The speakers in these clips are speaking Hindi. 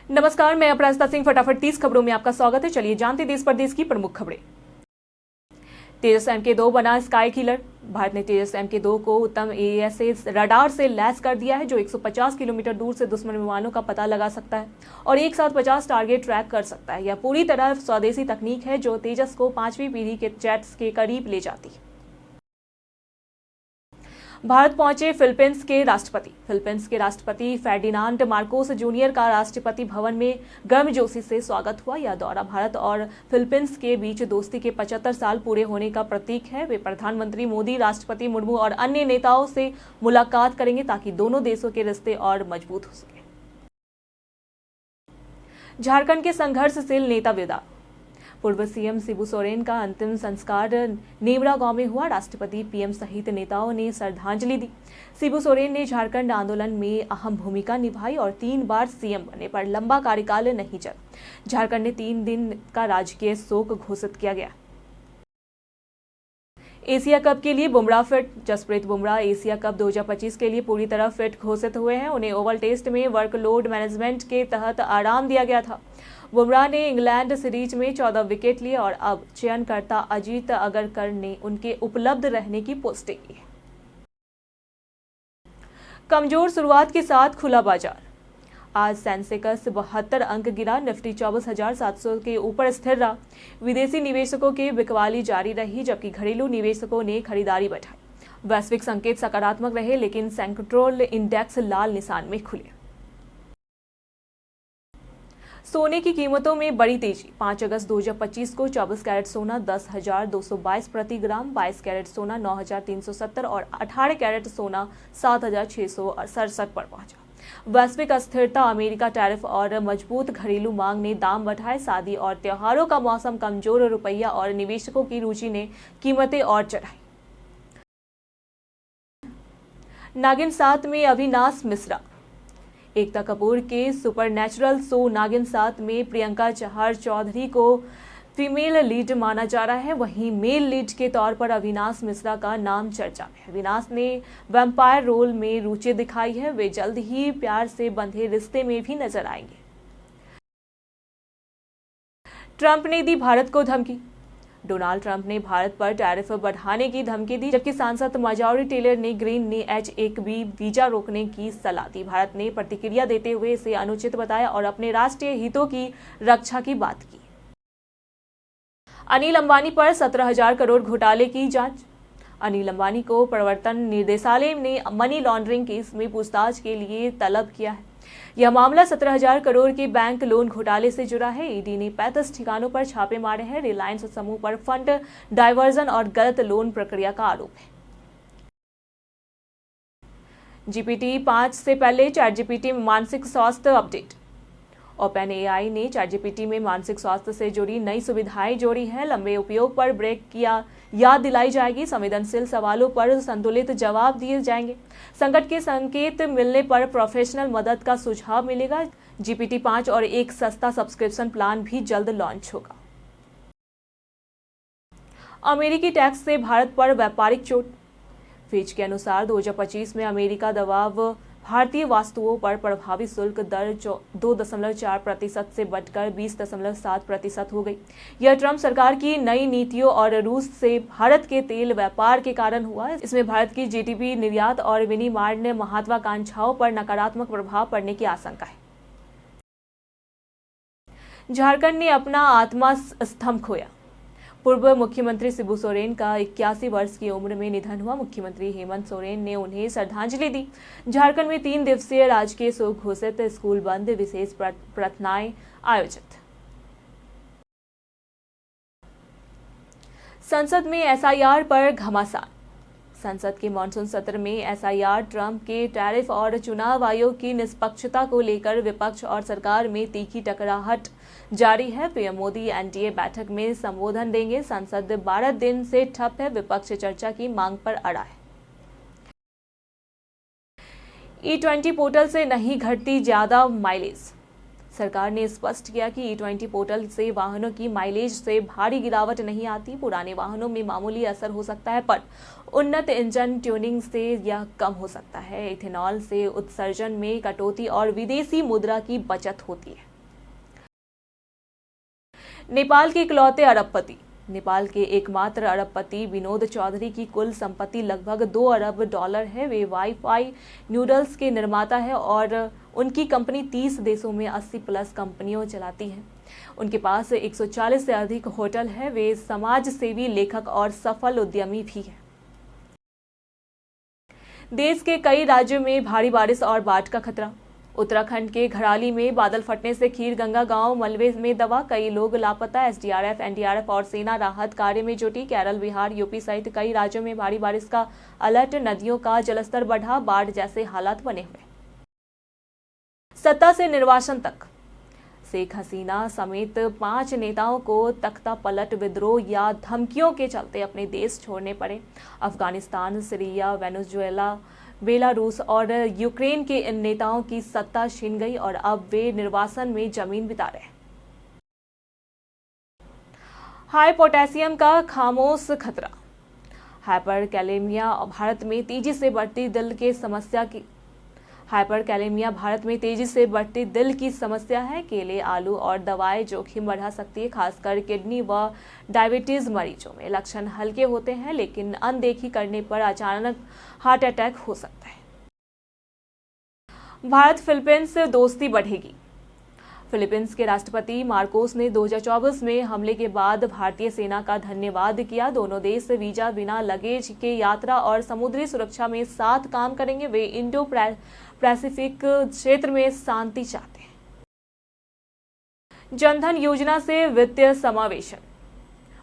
नमस्कार, मैं अपराजिता सिंह। फटाफट 30 खबरों में आपका स्वागत है। चलिए जानते देश प्रदेश की प्रमुख खबरें। तेजस MK2 बना स्काई किलर। भारत ने तेजस MK2 को उत्तम AES रडार से लैस कर दिया है, जो 150 किलोमीटर दूर से दुश्मन विमानों का पता लगा सकता है और एक साथ 50 टारगेट ट्रैक कर सकता है। यह पूरी तरह स्वदेशी तकनीक है जो तेजस को 5वीं पीढ़ी के जेट्स के करीब ले जाती है। भारत पहुंचे फिलीपींस के राष्ट्रपति। फिलीपींस के राष्ट्रपति फेर्डिनांड मार्कोस जूनियर का राष्ट्रपति भवन में गर्मजोशी से स्वागत हुआ। यह दौरा भारत और फिलीपींस के बीच दोस्ती के 75 साल पूरे होने का प्रतीक है। वे प्रधानमंत्री मोदी, राष्ट्रपति मुर्मू और अन्य नेताओं से मुलाकात करेंगे ताकि दोनों देशों के रिश्ते और मजबूत हो सके। झारखंड के संघर्षशील नेता विदा। पूर्व CM शिबू सोरेन का अंतिम संस्कार नेवरा गांव में हुआ। राष्ट्रपति, PM सहित नेताओं ने श्रद्धांजलि दी। शिबू सोरेन ने झारखंड आंदोलन में अहम भूमिका निभाई और 3 बार CM बनने पर लंबा कार्यकाल नहीं चला। झारखंड में 3 दिन का राजकीय शोक घोषित किया गया। एशिया कप के लिए Bumrah fit. Jasprit Bumrah Asia Cup 2025 के लिए पूरी तरह फिट घोषित हुए हैं। उन्हें ओवल टेस्ट में वर्कलोड मैनेजमेंट के तहत आराम दिया गया था। बुमराह ने इंग्लैंड सीरीज में 14 विकेट लिए और अब चयनकर्ता अजीत अगरकर ने उनके उपलब्ध रहने की पुष्टि की। कमजोर शुरुआत के साथ खुला बाजार। आज सेंसेक्स 72 अंक गिरा। निफ्टी 24,700 के ऊपर स्थिर रहा। विदेशी निवेशकों की बिकवाली जारी रही, जबकि घरेलू निवेशकों ने खरीदारी बढ़ाई। वैश्विक संकेत सकारात्मक रहे, लेकिन सेंट्रल इंडेक्स लाल निशान में खुले। सोने की कीमतों में बड़ी तेजी। 5 अगस्त 2025 को 24 कैरेट सोना 10,222 प्रति ग्राम, 22 कैरेट सोना 9,370 और 18 कैरेट सोना 7,667 पर पहुंचा। वैश्विक अस्थिरता, अमेरिका टैरिफ और मजबूत घरेलू मांग ने दाम बढ़ाए। शादी और त्योहारों का मौसम, कमजोर रुपया और निवेशकों की रुचि ने कीमतें और चढ़ाई। नागिन 7 में अविनाश मिश्रा। एकता कपूर के सुपरनैचुरल शो नागिन 7 में प्रियंका चहर चौधरी को फीमेल लीड माना जा रहा है। वहीं मेल लीड के तौर पर अविनाश मिश्रा का नाम चर्चा में है। अविनाश ने वैम्पायर रोल में रुचि दिखाई है। वे जल्द ही प्यार से बंधे रिश्ते में भी नजर आएंगे। ट्रंप ने दी भारत को धमकी। डोनाल्ड ट्रंप ने भारत पर टैरिफ बढ़ाने की धमकी दी, जबकि सांसद मार्जोरी टेलर ने ग्रीन ने H-1B वीजा रोकने की सलाह दी। भारत ने प्रतिक्रिया देते हुए इसे अनुचित बताया और अपने राष्ट्रीय हितों की रक्षा की बात की। अनिल अंबानी पर 17,000 करोड़ घोटाले की जांच। अनिल अंबानी को प्रवर्तन निदेशालय ने मनी लॉन्ड्रिंग केस में पूछताछ के लिए तलब किया है। यह मामला 17,000 करोड़ के बैंक लोन घोटाले से जुड़ा है। ईडी ने 35 ठिकानों पर छापे मारे हैं। रिलायंस समूह पर फंड डायवर्जन और गलत लोन प्रक्रिया का आरोप है। GPT-5 से पहले ChatGPT में मानसिक स्वास्थ्य अपडेट। OpenAI ने ChatGPT में मानसिक स्वास्थ्य से जुड़ी नई सुविधाएं जोड़ी हैं। लंबे उपयोग पर ब्रेक किया याद दिलाई जाएगी। संवेदनशील सवालों पर संतुलित जवाब दिए जाएंगे। संकट के संकेत मिलने पर प्रोफेशनल मदद का सुझाव मिलेगा। GPT-5 और एक सस्ता सब्सक्रिप्शन प्लान भी जल्द लॉन्च होगा। अमेरिकी टैक्स से भारत पर व्यापारिक चोट। फिच के अनुसार 2025 में अमेरिका दबाव भारतीय वस्तुओं पर प्रभावी शुल्क दर 2.4% से बढ़कर 20.7% हो गई। यह ट्रंप सरकार की नई नीतियों और रूस से भारत के तेल व्यापार के कारण हुआ। इसमें भारत की GDP, निर्यात और विनिर्माण महत्वाकांक्षाओं पर नकारात्मक प्रभाव पड़ने की आशंका है। झारखंड ने अपना आत्मा स्तंभ खोया। पूर्व मुख्यमंत्री शिबू सोरेन का 81 वर्ष की उम्र में निधन हुआ। मुख्यमंत्री हेमंत सोरेन ने उन्हें श्रद्धांजलि दी। झारखंड में 3 दिवसीय राजकीय शोक घोषित, स्कूल बंद, विशेष प्रार्थनाएं आयोजित। संसद में SIR पर घमासान। संसद के मानसून सत्र में SIR, ट्रंप के टैरिफ और चुनाव आयोग की निष्पक्षता को लेकर विपक्ष और सरकार में तीखी टकराहट जारी है। पीएम मोदी NDA बैठक में संबोधन देंगे। संसद 12 दिन से ठप है। विपक्ष चर्चा की मांग पर अड़ा है। E20 पोर्टल से नहीं घटती ज्यादा माइलेज। सरकार ने स्पष्ट किया कि E20 पोर्टल से वाहनों की माइलेज से भारी गिरावट नहीं आती। पुराने वाहनों में मामूली असर हो सकता है, पर उन्नत इंजन ट्यूनिंग से यह कम हो सकता है। इथेनॉल से उत्सर्जन में कटौती और विदेशी मुद्रा की बचत होती है। नेपाल के इकलौते अरबपति। नेपाल के एकमात्र अरबपति विनोद चौधरी की कुल संपत्ति लगभग $2 अरब है। वे वाईफाई नूडल्स के निर्माता है और उनकी कंपनी 30 देशों में 80+ कंपनियों चलाती है। उनके पास 140 से अधिक होटल है। वे समाज सेवी, लेखक और सफल उद्यमी भी है। देश के कई राज्यों में भारी बारिश और बाढ़ का खतरा। उत्तराखंड के घराली में बादल फटने से खीरगंगा गांव मलबे में दबा, कई लोग लापता। एसडीआरएफ, एनडीआरएफ और सेना राहत कार्य में जुटी। केरल, बिहार, यूपी सहित कई राज्यों में भारी बारिश का अलर्ट। नदियों का जलस्तर बढ़ा, बाढ़ जैसे हालात बने हुए। सत्ता से निर्वासन तक। शेख हसीना समेत 5 नेताओं को तख्ता पलट, विद्रोह या धमकियों के चलते अपने देश छोड़ने पड़े। अफगानिस्तान, सीरिया, वेनेजुएला, बेलारूस और यूक्रेन के इन नेताओं की सत्ता छिन गई और अब वे निर्वासन में जमीन बिता रहे हैं। हाई पोटेशियम का खामोश खतरा। हाइपरकैलेमिया भारत में तेजी से बढ़ती दिल की समस्या की हाइपरकैलेमिया भारत में तेजी से बढ़ती दिल की समस्या है। केले, आलू और दवाएं जोखिम बढ़ा सकती है, खासकर किडनी व डायबिटीज मरीजों में। लक्षण हल्के होते हैं, लेकिन अनदेखी करने पर अचानक हार्ट अटैक हो सकता है। भारत फिलीपींस से दोस्ती बढ़ेगी। फिलीपींस के राष्ट्रपति मार्कोस ने 2024 में हमले के बाद भारतीय सेना का धन्यवाद किया। दोनों देश वीजा बिना लगेज के यात्रा और समुद्री सुरक्षा में साथ काम करेंगे। वे इंडो पैसिफिक क्षेत्र में शांति चाहते हैं। जनधन योजना से वित्तीय समावेशन।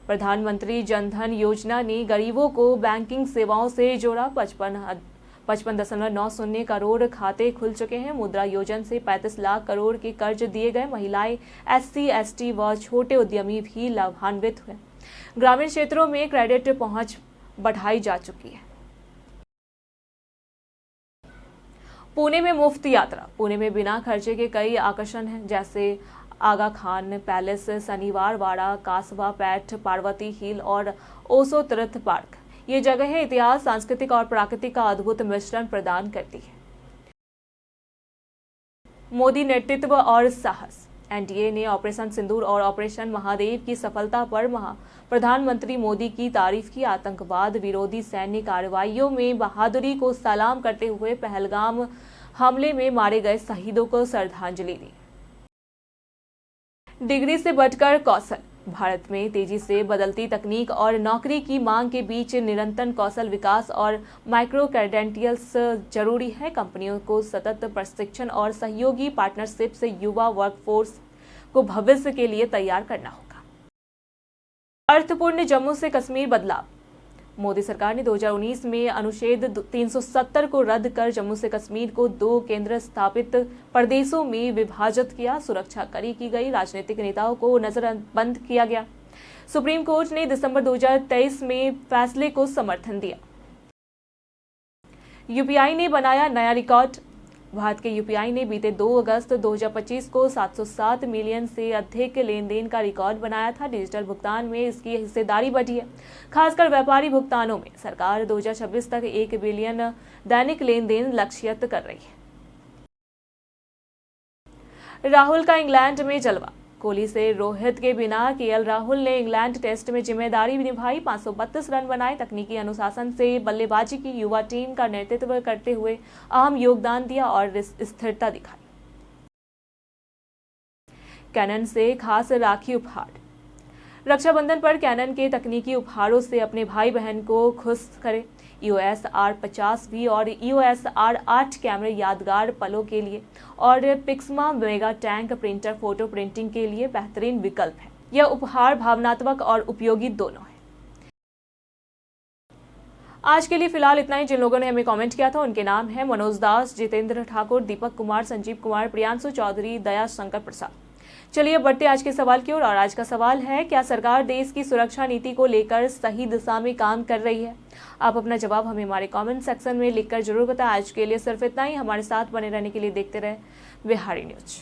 प्रधानमंत्री जनधन योजना ने गरीबों को बैंकिंग सेवाओं से जोड़ा। 55.90 करोड़ खाते खुल चुके हैं। मुद्रा योजना से 35 लाख करोड़ के कर्ज दिए गए। महिलाएं, SC, ST व छोटे उद्यमी भी लाभान्वित हुए। ग्रामीण क्षेत्रों में क्रेडिट पहुंच बढ़ाई जा चुकी है। पुणे में मुफ्त यात्रा। पुणे में बिना खर्चे के कई आकर्षण हैं, जैसे आगा खान पैलेस, शनिवार वाड़ा, कासवा पैठ, पार्वती हिल और ओसो तीर्थ पार्क। ये जगहें इतिहास, सांस्कृतिक और प्राकृतिक का अद्भुत मिश्रण प्रदान करती है। मोदी नेतृत्व और साहस। एनडीए ने ऑपरेशन सिंदूर और ऑपरेशन महादेव की सफलता पर प्रधानमंत्री मोदी की तारीफ की। आतंकवाद विरोधी सैन्य कार्रवाइयों में बहादुरी को सलाम करते हुए पहलगाम हमले में मारे गए शहीदों को श्रद्धांजलि दी। डिग्री से बढ़कर कौशल। भारत में तेजी से बदलती तकनीक और नौकरी की मांग के बीच निरंतर कौशल विकास और माइक्रो क्रेडेंशियल्स जरूरी है। कंपनियों को सतत प्रशिक्षण और सहयोगी पार्टनरशिप से युवा वर्कफोर्स को भविष्य के लिए तैयार करना होगा। अर्थपूर्ण जम्मू से कश्मीर बदलाव। मोदी सरकार ने 2019 में अनुच्छेद 370 को रद्द कर जम्मू से कश्मीर को 2 केंद्र स्थापित प्रदेशों में विभाजित किया। सुरक्षा कड़ी की गई। राजनीतिक नेताओं को नजरबंद किया गया। सुप्रीम कोर्ट ने दिसंबर 2023 में फैसले को समर्थन दिया। यूपीआई ने बनाया नया रिकॉर्ड। भारत के यूपीआई ने बीते 2 अगस्त 2025 को 707 मिलियन से अधिक लेन देन का रिकॉर्ड बनाया था। डिजिटल भुगतान में इसकी हिस्सेदारी बढ़ी है, खासकर व्यापारी भुगतानों में। सरकार 2026 तक 1 बिलियन दैनिक लेन देन लक्ष्यित कर रही है। राहुल का इंग्लैंड में जलवा। कोहली से रोहित के बिना केएल राहुल ने इंग्लैंड टेस्ट में जिम्मेदारी निभाई। 532 रन बनाए। तकनीकी अनुशासन से बल्लेबाजी की युवा टीम का नेतृत्व करते हुए अहम योगदान दिया और स्थिरता दिखाई। कैनन से खास राखी उपहार। रक्षाबंधन पर कैनन के तकनीकी उपहारों से अपने भाई बहन को खुश करें। EOS R50V और EOS R8 कैमरे यादगार पलों के लिए और Pixma mega tank printer photo printing के लिए बेहतरीन विकल्प है। यह उपहार भावनात्मक और उपयोगी दोनों है। आज के लिए फिलहाल इतना ही। जिन लोगों ने हमें कमेंट किया था उनके नाम है मनोज दास, जितेंद्र ठाकुर, दीपक कुमार, संजीव कुमार, प्रियांशु चौधरी, दया शंकर प्रसाद। चलिए बढ़ते आज के सवाल की ओर। और आज का सवाल है, क्या सरकार देश की सुरक्षा नीति को लेकर सही दिशा में काम कर रही है? आप अपना जवाब हमें हमारे कमेंट सेक्शन में लिखकर जरूर बताएं। आज के लिए सिर्फ इतना ही। हमारे साथ बने रहने के लिए देखते रहे बिहारी न्यूज।